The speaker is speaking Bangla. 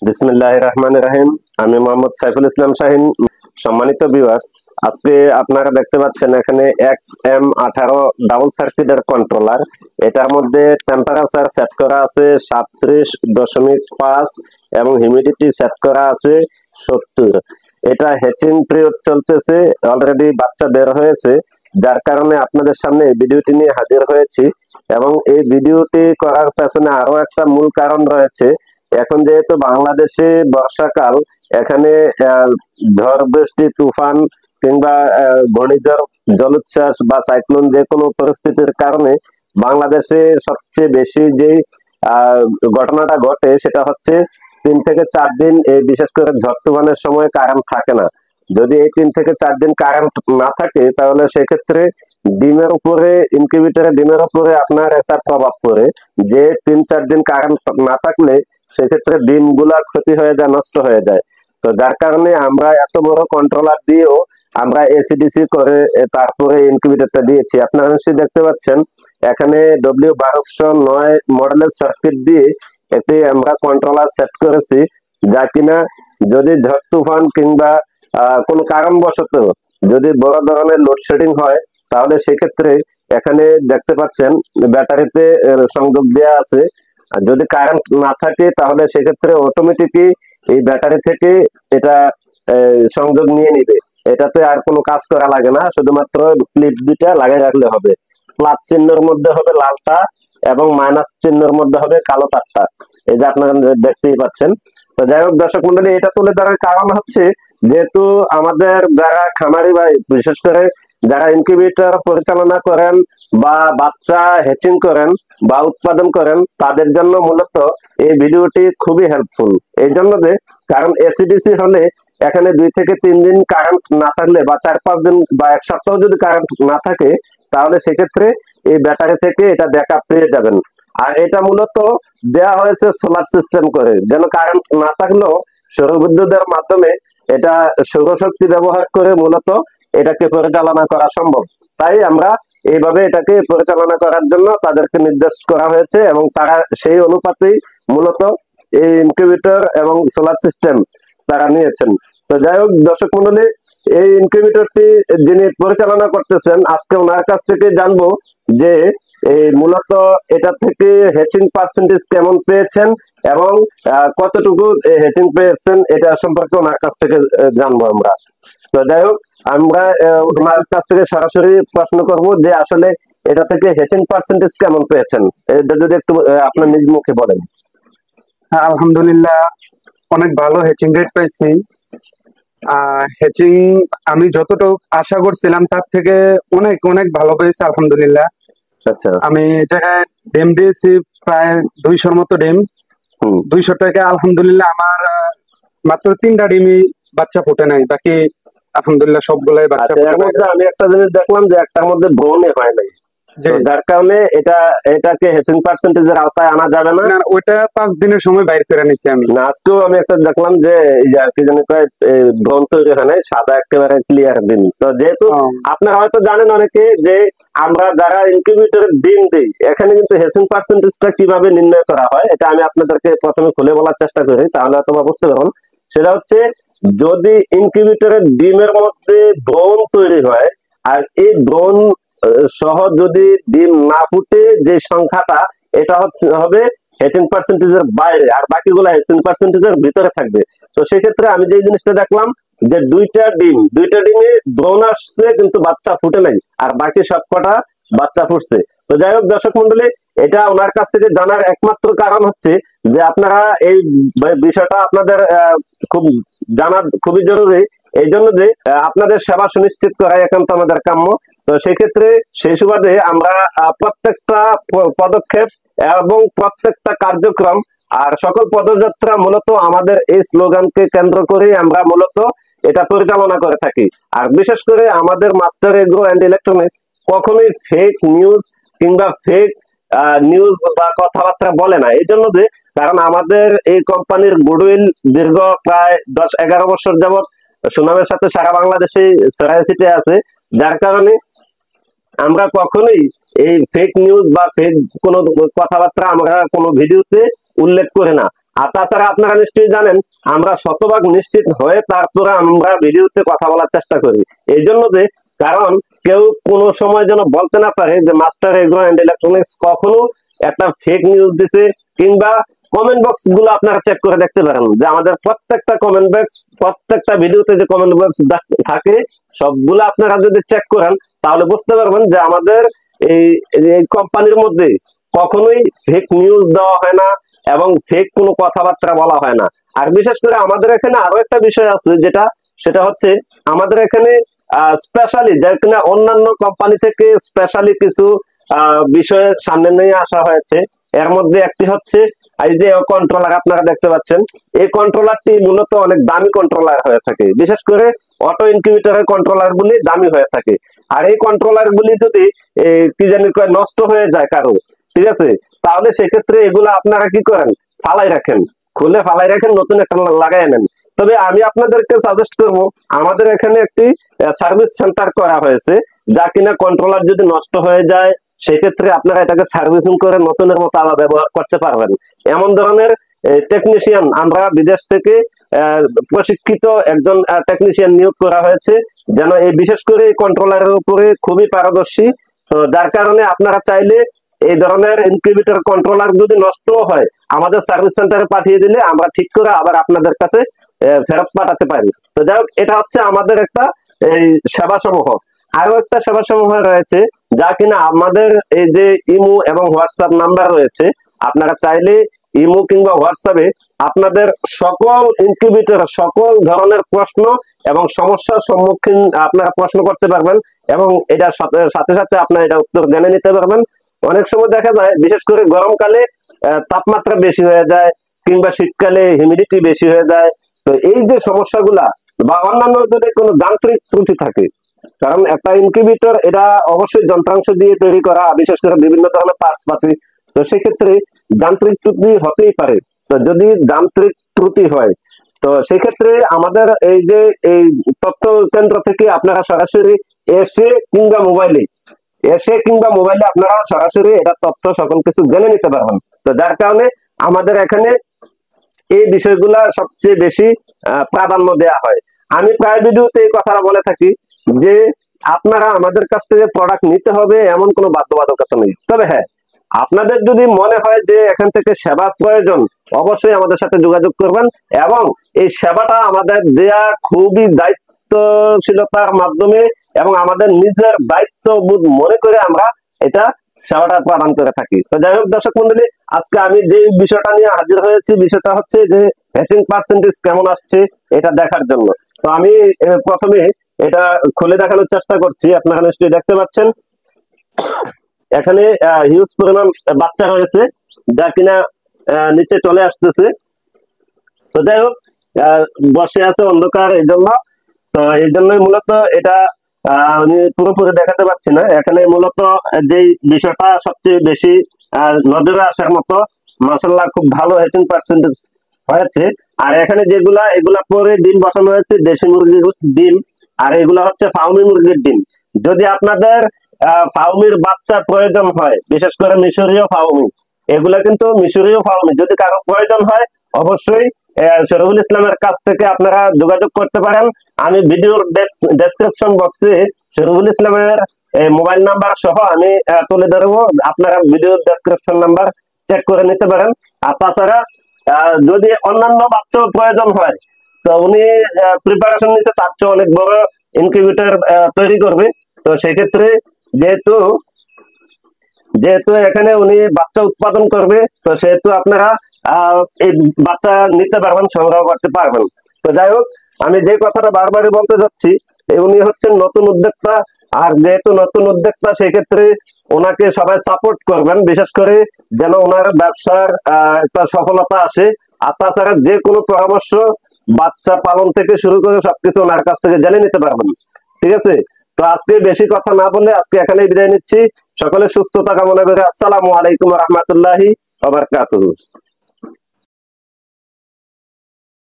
বিসমিল্লাহির রহমানির রহিম। আমি মোহাম্মদ সাইফুল ইসলাম শাহিন। সম্মানিত ভিউয়ার্স, আজকে আপনারা দেখতে পাচ্ছেন এখানে XM18 ডাবল সার্কিটের কন্ট্রোলার। এটার মধ্যে টেম্পারেচার সেট করা আছে 37.5 এবং হিউমিডিটি সেট করা আছে 70। এটা হ্যাচিং পিরিয়ড চলতেছে, অলরেডি বাচ্চা বের হয়েছে, যার কারণে আপনাদের সামনে এই ভিডিওটি নিয়ে হাজির হয়েছি। এবং এই ভিডিওটি করার পেছনে আরো একটা মূল কারণ রয়েছে। এখন যেহেতু বাংলাদেশে বর্ষাকাল, এখানে ঝড় বৃষ্টি তুফান কিংবা ঘূর্ণিঝড়, জলোচ্ছ্বাস বা সাইক্লোন যে কোনো পরিস্থিতির কারণে বাংলাদেশে সবচেয়ে বেশি যে ঘটনাটা ঘটে সেটা হচ্ছে 3 থেকে 4 দিন, এই বিশেষ করে ঝড় তুফানের সময় কারেন্ট থাকে না। যদি এই 3 থেকে 4 দিন কারেন্ট না থাকে তাহলে সেক্ষেত্রে ডিমের উপরে, ইনকিউবেটরের ডিমের উপরে আপনার একটা প্রভাব পড়ে, যে 3-4 দিন কারেন্ট না থাকলে সেক্ষেত্রে ডিম গুলা ক্ষতি হয়ে যায়, নষ্ট হয়ে যায়। তো যার কারণে আমরা এত বড় কন্ট্রোলার দিয়েও আমরা এসিডিসি করে তারপরে ইনকিউবেটরটা দিয়েছি। আপনারা নিশ্চয়ই দেখতে পাচ্ছেন এখানে W1209 মডেলের সার্কিট দিয়ে একটি আমরা কন্ট্রোলার সেট করেছি, যা কিনা যদি ঝড় তুফান কিংবা কোনো কারণবশত যদি বড় ধরনের লোডশেডিং হয় তাহলে সেক্ষেত্রে এখানে দেখতে পাচ্ছেন ব্যাটারিতে সংযোগ দেওয়া আছে। আর যদি কারেন্ট না থাকে তাহলে সেক্ষেত্রে অটোমেটিকই এই ব্যাটারি থেকে এটা সংযোগ নিয়ে নিবে। এটাতে আর কোনো কাজ করা লাগে না, শুধুমাত্র ক্লিপ দুটা লাগিয়ে রাখলে হবে। প্লাস চিহ্নের মধ্যে হবে লালটা এবং মাইনাস চিহ্নের মধ্যে হবে কালো তারটা। এই যে আপনারা দেখতেই পাচ্ছেন। তো যাই হোক দর্শক মন্ডলী, এটা তুলে ধরার কারণ হচ্ছে যেহেতু আমাদের যারা খামারি ভাই, বিশেষ করে যারা ইনকিউবেটর পরিচালনা করেন বা বাচ্চা হ্যাচিং করেন বা উৎপাদন করেন, তাদের জন্য মূলত এই ভিডিওটি খুবই হেল্পফুল। এই জন্য যে কারণ এসিডিসি হলে এখানে 2 থেকে 3 দিন কারেন্ট না থাকলে বা 4-5 দিন বা 1 সপ্তাহ যদি কারেন্ট না থাকে তাহলে সেক্ষেত্রে এই ব্যাটারি থেকে এটা ব্যাকআপ পেয়ে যাবেন। আর এটা মূলত দেয়া হয়েছে সোলার সিস্টেম করে, যেন কারেন্ট না থাকলেও সৌরবিদ্যুতের মাধ্যমে এটা সৌরশক্তি ব্যবহার করে মূলত এটাকে পরিচালনা করা সম্ভব। তাই আমরা এইভাবে এটাকে পরিচালনা করার জন্য তাদেরকে নির্দেশ করা হয়েছে এবং তারা সেই অনুপাতেই মূলত এই ইনকিউবেটর এবং সোলার সিস্টেম তারা নিয়েছেন। তো যাই হোক দর্শক মন্ডলী, এই ইনকিউবেটরটি যিনি পরিচালনা করতেছেন, আজকে ওনার কাছ থেকে জানবো যে এই মূলত এটা থেকে হ্যাচিং পার্সেন্টেজ কেমন পেয়েছেন এবং কতটুকু হ্যাচিং পেয়েছেন এটা সম্পর্কে ওনার কাছ থেকে জানবো আমরা। তো যাই হোক, আমরা ওনার কাছ থেকে সরাসরি প্রশ্ন করব যে আসলে এটা থেকে হ্যাচিং পার্সেন্টেজ কেমন পেয়েছেন, এটা যদি একটু আপনার নিজ মুখে বলেন। আলহামদুলিল্লাহ, অনেক ভালো হ্যাচিং রেট পাইছি। হ্যাচিং আমি যতটুকু আশা করছিলাম তার থেকে অনেক অনেক ভালো পেয়েছি আলহামদুলিল্লাহ। আচ্ছা, আমি জায়গায় ডিম দিয়েছি প্রায় 200-র মতো ডিম। 200 টাকা আলহামদুলিল্লাহ আমার মাত্র 3টা ডিমই বাচ্চা ফুটে নাই, বাকি আলহামদুলিল্লাহ সবগুলাই বাচ্চা আচ্ছা। এর মধ্যে আমি একটা জিনিস দেখলাম যে একটার মধ্যে ব্রণে হয় নাই, যার কারণে এটাকে হ্যাচিং পার্সেন্টেজের আওতায় আনা যাবে না। ওইটা 5 দিনের সময় বাইরে করে নিছি আমি। না, আজকেও আমি একটা দেখলাম যে কি জানি কয় ব্রণ তৈরি হয় নাই, সাদা একেবারে ক্লিয়ার ডিম। তো যেহেতু আপনারা হয়তো জানেন অনেকে যে আমরা যারা ইনকিউবেটরের ডিম দিই, এখানে কিন্তু হ্যাচিং পার্সেন্টেজটা কিভাবে নির্ণয় করা হয় এটা আমি আপনাদেরকে প্রথমে খুলে বলার চেষ্টা করি, তাহলে হয়তো বুঝতে পারবেন। সেটা হচ্ছে, যদি ইনকিউবেটরের ডিমের মধ্যে ব্রণ তৈরি হয় আর এই ব্রণ সহ যদি ডিম না ফুটে যে সংখ্যাটা, এটা হবে হ্যাচিং পার্সেন্টেজের বাইরে, আর বাকিগুলো হ্যাচিং পার্সেন্টেজের ভিতরে থাকবে। তো সেক্ষেত্রে আমি যে জিনিসটা দেখলাম যে দুইটা ডিমে ব্রণ আসছে কিন্তু বাচ্চা ফুটে নাই, আর বাকি সবকটা বাচ্চা ফুটছে। তো যাই হোক দর্শক মন্ডলী, এটা ওনার কাছ থেকে জানার একমাত্র কারণ হচ্ছে যে আপনারা এই বিষয়টা আপনাদের খুব জানা খুবই জরুরি, এই জন্য যে আপনাদের সেবা সুনিশ্চিত করা একান্ত আমাদের কাম্য। তো সেক্ষেত্রে সেই সুবাদে আমরা প্রত্যেকটা পদক্ষেপ এবং প্রত্যেকটা কার্যক্রম আর সকল পদযাত্রা মূলত আমাদের এই স্লোগানকে কেন্দ্র করে আমরা মূলত এটা পরিচালনা করে থাকি। আর বিশেষ করে আমাদের মাস্টার এগ্রো অ্যান্ড ইলেকট্রনিক্স কখনোই ফেক নিউজ কিংবা ফেক নিউজ বা কথাবার্তা বলে না। এই জন্য যে কারণ আমাদের এই কোম্পানির গুডউইল দীর্ঘ প্রায় 10-11 বছর যাবৎ সুনামের সাথে সারা বাংলাদেশে ছড়ায় ছিটিয়ে আছে, যার কারণে আমরা কখনোই এই ফেক নিউজ বা ফেক কোনো কথাবার্তা আমরা কোনো ভিডিওতে উল্লেখ করি না। আর তাছাড়া আপনারা নিশ্চয়ই জানেন আমরা শতভাগ নিশ্চিত হয়ে তারপরে আমরা ভিডিওতে কথা বলার চেষ্টা করি, এই জন্য যে কারণ কেউ কোনো সময় যেন বলতে না পারে যে মাস্টার এগ্রো এন্ড ইলেকট্রনিক্স কখনো একটা ফেক নিউজ দিছে। কিংবা কমেন্ট বক্স গুলো আপনারা চেক করে দেখতে পারেন যে আমাদের প্রত্যেকটা কমেন্ট বক্স, প্রত্যেকটা ভিডিওতে যে কমেন্ট বক্স থাকে সবগুলো আপনারা যদি চেক করেন তাহলে বুঝতে পারবেন যে আমাদের এই এই কোম্পানির মধ্যে কখনোই ফেক নিউজ দেওয়া হয় না এবং ফেক কোনো কথাবার্তা বলা হয় না। আর বিশেষ করে আমাদের এখানে আরো একটা বিষয় আছে যেটা, সেটা হচ্ছে আমাদের এখানে স্পেশালি যেখানে অন্যান্য কোম্পানি থেকে স্পেশালি কিছু বিষয় সামনে নিয়ে আসা হয়েছে। এর মধ্যে একটি হচ্ছে এই যে কন্ট্রোলার আপনারা দেখতে পাচ্ছেন, এই কন্ট্রোলারটি মূলত অনেক দামি কন্ট্রোলার হয়ে থাকে, বিশেষ করে অটো ইনকিউবেটরের কন্ট্রোলার গুলি দামি হয়ে থাকে। আর এই কন্ট্রোলার গুলি যদি কি জানি নষ্ট হয়ে যায় কারো, ঠিক আছে, তাহলে সেক্ষেত্রে এগুলো আপনারা কি করেন, ফালাই রাখেন, খুলে ফালাই রাখেন, নতুন একটা লাগাই নেন। তবে আমি আপনাদেরকে সাজেস্ট করব, আমাদের এখানে একটি সার্ভিস সেন্টার করা হয়েছে, যা কিনা কন্ট্রোলার যদি নষ্ট হয়ে যায় সেক্ষেত্রে আপনারা এটাকে সার্ভিসিং করে নতুনের মতো আবার ব্যবহার করতে পারবেন। এমন ধরনের টেকনিশিয়ান আমরা বিদেশ থেকে প্রশিক্ষিত একজন টেকনিশিয়ান নিয়োগ করা হয়েছে, যেন এই বিশেষ করে এই কন্ট্রোলারের উপরে খুবই পারদর্শী। তো যার কারণে আপনারা চাইলে এই ধরনের ইনকিউবেটর কন্ট্রোলার যদি নষ্ট হয় আমাদের সার্ভিস সেন্টারে পাঠিয়ে দিলে আমরা ঠিক করে আবার আপনাদের কাছে ফেরত পাঠাতে পারি। তো যাই হোক, এটা হচ্ছে আমাদের একটা এই সেবা সমূহ। আরো একটা সেবা সমূহ রয়েছে যা কিনা আমাদের এই যে ইমো এবং হোয়াটসঅ্যাপ নাম্বার রয়েছে, আপনারা চাইলে ইমো কিংবা হোয়াটসঅ্যাপে আপনাদের সকল ইনকিউবেটর সকল ধরনের প্রশ্ন এবং সমস্যার সম্মুখীন আপনারা প্রশ্ন করতে পারবেন এবং এটার সাথে সাথে আপনারা এটা উত্তর জেনে নিতে পারবেন। অনেক সময় দেখা যায় বিশেষ করে গরমকালে তাপমাত্রা বেশি হয়ে যায় কিংবা শীতকালে হিউমিডিটি বেশি হয়ে যায়। তো এই যে সমস্যাগুলা বা অন্যান্য যদি কোনো যান্ত্রিক ত্রুটি থাকে, কারণ একটা ইনকিউবেটর এটা অবশ্যই যন্ত্রাংশ দিয়ে তৈরি করা, বিশেষ করে বিভিন্ন ধরনের পার্টস পাতি, তো সেক্ষেত্রে যান্ত্রিক ত্রুটি হতেই পারে। তো যদি যান্ত্রিক ত্রুটি হয় তো সেক্ষেত্রে আমাদের এই যে এই তথ্য কেন্দ্র থেকে আপনারা সরাসরি এসে কিংবা মোবাইলে আপনারা সরাসরি এটা তথ্য সকল কিছু জেনে নিতে পারবেন। তো যার কারণে আমাদের এখানে এই বিষয়গুলা সবচেয়ে বেশি প্রাধান্য দেওয়া হয়। আমি প্রায় ভিডিওতে এই কথাটা বলে থাকি যে আপনারা আমাদের কাছ থেকে প্রোডাক্ট নিতে হবে এমন কোনো বাধ্যবাধকতা নেই। তবে হ্যাঁ, আপনাদের যদি মনে হয় যে এখান থেকে সেবা প্রয়োজন, অবশ্যই আমাদের সাথে যোগাযোগ করবেন এবং এই সেবাটা আমাদের দেয়া খুবই দায়িত্বশীলতার মাধ্যমে এবং আমাদের নিজের দায়িত্ববোধ মনে করে আমরা এটা সেবাটা প্রদান করে থাকি। তো যাই হোক দর্শক মন্ডলী, আজকে আমি যে বিষয়টা নিয়ে হাজির হয়েছি, বিষয়টা হচ্ছে যে হ্যাচিং পার্সেন্টেজ কেমন আসছে এটা দেখার জন্য। তো আমি প্রথমে এটা খুলে দেখানোর চেষ্টা করছি, আপনারা নিশ্চয়ই দেখতে পাচ্ছেন এখানে হিউজ পরিমাণ বাচ্চা রয়েছে যা কিনা নিচে চলে আসতেছে। তো যাই হোক, বসে আছে অন্ধকার এই জন্য, তো এই জন্যই মূলত এটা আমি পুরোপুরি দেখাতে পারছি না। এখানে মূলত যে বিষয়টা সবচেয়ে বেশি নজরে আসার মতো, মাশাআল্লাহ খুব ভালো হ্যাচিং পার্সেন্টেজ হয়েছে। আর এখানে এগুলা পরে ডিম বসানো হয়েছে দেশি মুরগির ডিম, আর এগুলা হচ্ছে ফাউমি মুরগির ডিম। যদি আপনাদের ফাউমির বাচ্চা প্রয়োজন হয়, বিশেষ করে মিশরীয় ফাউমি, এগুলা কিন্তু মিশরীয় ফাউমি যদি কারো প্রয়োজন হয় অবশ্যই শরীফুল ইসলামের কাছ থেকে আপনারা যোগাযোগ করতে পারেন। আমি ভিডিওর ডেসক্রিপশন বক্সে শরীফুল ইসলামের মোবাইল নাম্বার সহ আমি তুলে ধরবো, আপনারা ভিডিওর ডেসক্রিপশন নাম্বার চেক করে নিতে পারেন। আর তাছাড়া যদি অন্যান্য বাচ্চাও প্রয়োজন হয় তো উনি প্রিপারেশন নিচ্ছে তার চেয়ে অনেক বড় ইনকিউবেটর তৈরি করবে। তো সেক্ষেত্রে যেহেতু এখানে উনি বাচ্চা উৎপাদন করবে, তো সেহেতু আপনারা এই বাচ্চা নিতে পারবেন, সংগ্রহ করতে পারবেন। তো যাই হোক, আমি যে কথাটা বারবারই বলতে যাচ্ছি, উনি হচ্ছেন নতুন উদ্যোক্তা। আর যেহেতু নতুন উদ্যোক্তা সেক্ষেত্রে ওনাকে সবাই সাপোর্ট করবেন, বিশেষ করে যেন ওনার ব্যবসার একটা সফলতা আসে। আর তাছাড়া যে কোনো পরামর্শ বাচ্চা পালন থেকে শুরু করে সবকিছু ওনার কাছ থেকে জেনে নিতে পারবেন। ঠিক আছে, তো আজকে বেশি কথা না বলে আজকে এখানেই বিদায় নিচ্ছি। সকলে সুস্থতা কামনা করে আসসালামু আলাইকুম ওয়া রাহমাতুল্লাহি ওয়া বারাকাতুহু।